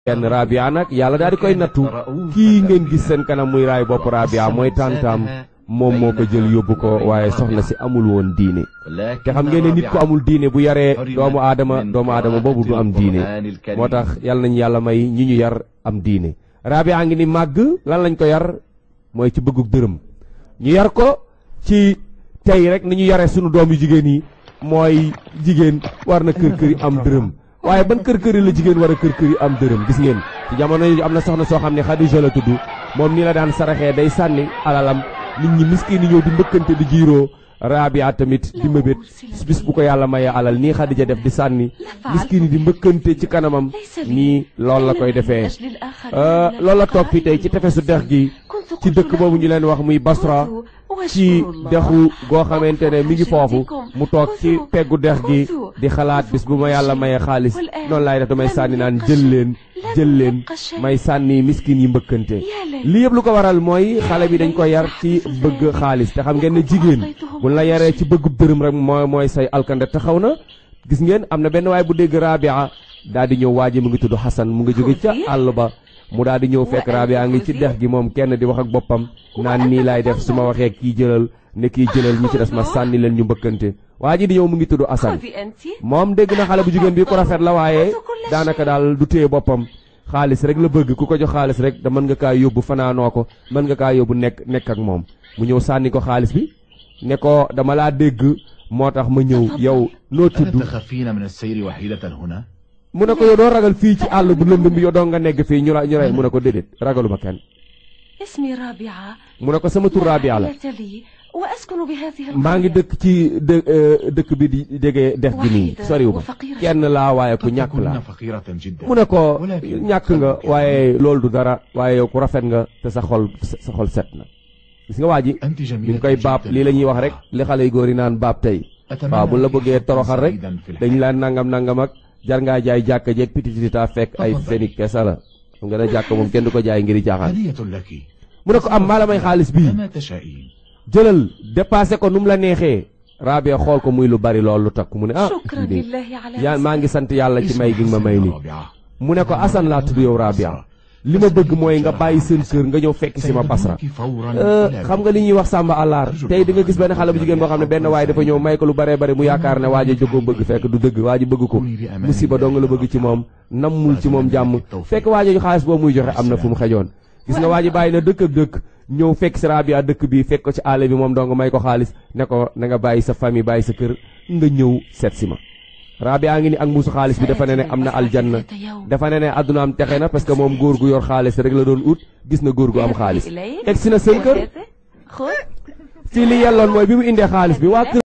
kenn Rabia nag yàlla daal di koy nattu kii ngeen gis seen kanam muy raay bopp Rabia mooy tantam moom moo ko jël yóbbu ko waaye soxna si amul woon diine te xam ngeen ne nit ko amul diine bu yaree doomu aadama boobu du am diine moo tax yàlla nañu yàlla may ñi ñu yar am diine. Rabia ngi ni màgg lan lañ ko yar mooy ci bëggug dërëm ñu yar ko ci tey rek ni ñu yaree sunu doom yu jigéen yi mooy jigéen war na kër kër yi am dërëm. waaye ban kër yi la jigéen war a kër yi am dërëm gis ngeen ci jamono yi am na soxna soo xam ne Xadija la tudd moom nii la daan saraxee day sànni alalam nit ñi miskin yi ñëw di mbëkkante di jiiroo Rabia tamit di mëbét bis bu ko yàlla mayee alal nii Xadija def di sànni miskin yi di mbëkkante ci kanamam nii loolu la koy defee loolu la toog fii tey ci tefesu dex gi ci dëkk boobu ñu leen wax muy Basra ci dexu goo xamante ne mi ngi foofu mu toog ci peggu dex gi di xalaat bis bu ma yàlla mayee xaalis noonu laay def damay sànni naan jël leen may sànni miskin yi mbëkkante lii yëpp lu ko waral mooy xale bi dañ ko yar ci bëgg xaalis te xam ngeen ne jigéen buñ la yaree ci bëggub dërëm rek mooy say alkande taxaw na gis ngeen am na benn waay bu dégg Rabia daal di ñëw waa ji mu ngi tudd Xasan mu ngi jóge ca àll ba mu daal di ñëw fekk Rabia ngi ci dex gi moom kenn di wax ak boppam naan nii laay def su ma waxee kii jëlal ne kii jëlal ñi ci des ma sànni leen ñu mbëkkante waa ji di ñëw mu ngi tudd Asan moom dégg na xale bu jigéen bi ku rafet la waaye daanaka daal du téye boppam xaalis rek la bëgg ku ko jox xaalis rek da mën nga kaa yóbbu fanaanoo ko mën nga kaa yóbbu nekk ak moom mu ñëw sànni ko xaalis bi ne ko dama laa dégg moo tax ma ñëw yow noo tudd mu ne ko yow doo ragal fii ci àll bu lëndëm bi yow doo nga nekk fii ñu rey mu ne ko déedéet ragaluma kenn mu ne ko sama tur Rabia la maa ngi dëkk ci dëkk bi di jege def gi nii soriw ma kenn laa waaye ku ñàkk laa mu ne ko ñàkk nga waaye loolu du dara waaye yow ku rafet nga te sa xol set na gis nga waa ji mi ngi koy baab lii la ñuy wax rek li xale yu góor yi naan baab tey waaw bu la bëggee toroxal rek dañ la nangam ak jar ngaa jaay jàkka jeeg pititita fekk ay fenik kesa la xam nga ne jàkka moom kenn du ko jaay ngir jaaxaan mu ne ko am maa la may xaalis bii jëlal dépassé ko nu mu la neexee Rabia xool ko muy lu bari lool lu takk mu ne yaa maa ngi sant yàlla ci may gi ma may li mu ne ko Asan laa tudd yow Rabia li ma bëgg mooy nga bàyyi seen kër nga ñëw fekk si ma Basra xam nga li ñuy wax sàmba àllaar tey di nga gis benn xale bu jigéen boo xam ne benn waaye dafa ñëw may ko lu baree bari mu yaakaar ne waaja jógoo bëgg fekk du dëgg waaja bëgg ko musiba dong la bëgg ci moom nammul ci moom jàmm fekk waaja ju xaalis boobu muy joxe am na fu mu xejoon gis nga waaji bàyyi na dëkk ak dëkk ñëw fekk si Rabia dëkk bi fekk ko ci àll bi moom dong may ko xaalis ne ko na nga bàyyi sa famille bàyyi sa kër nga ñëw seet si ma Rabia ngi ni ak mbuusu xaalis bi dafa ne am na aljanna dafa ne àdduna am texe na parce que moom góor gu yor xaalis rek la doon ut gis na góor gu am xaalis egg si na seen kër ci li yelloon mooy bi mu indee xaalis bi waa kër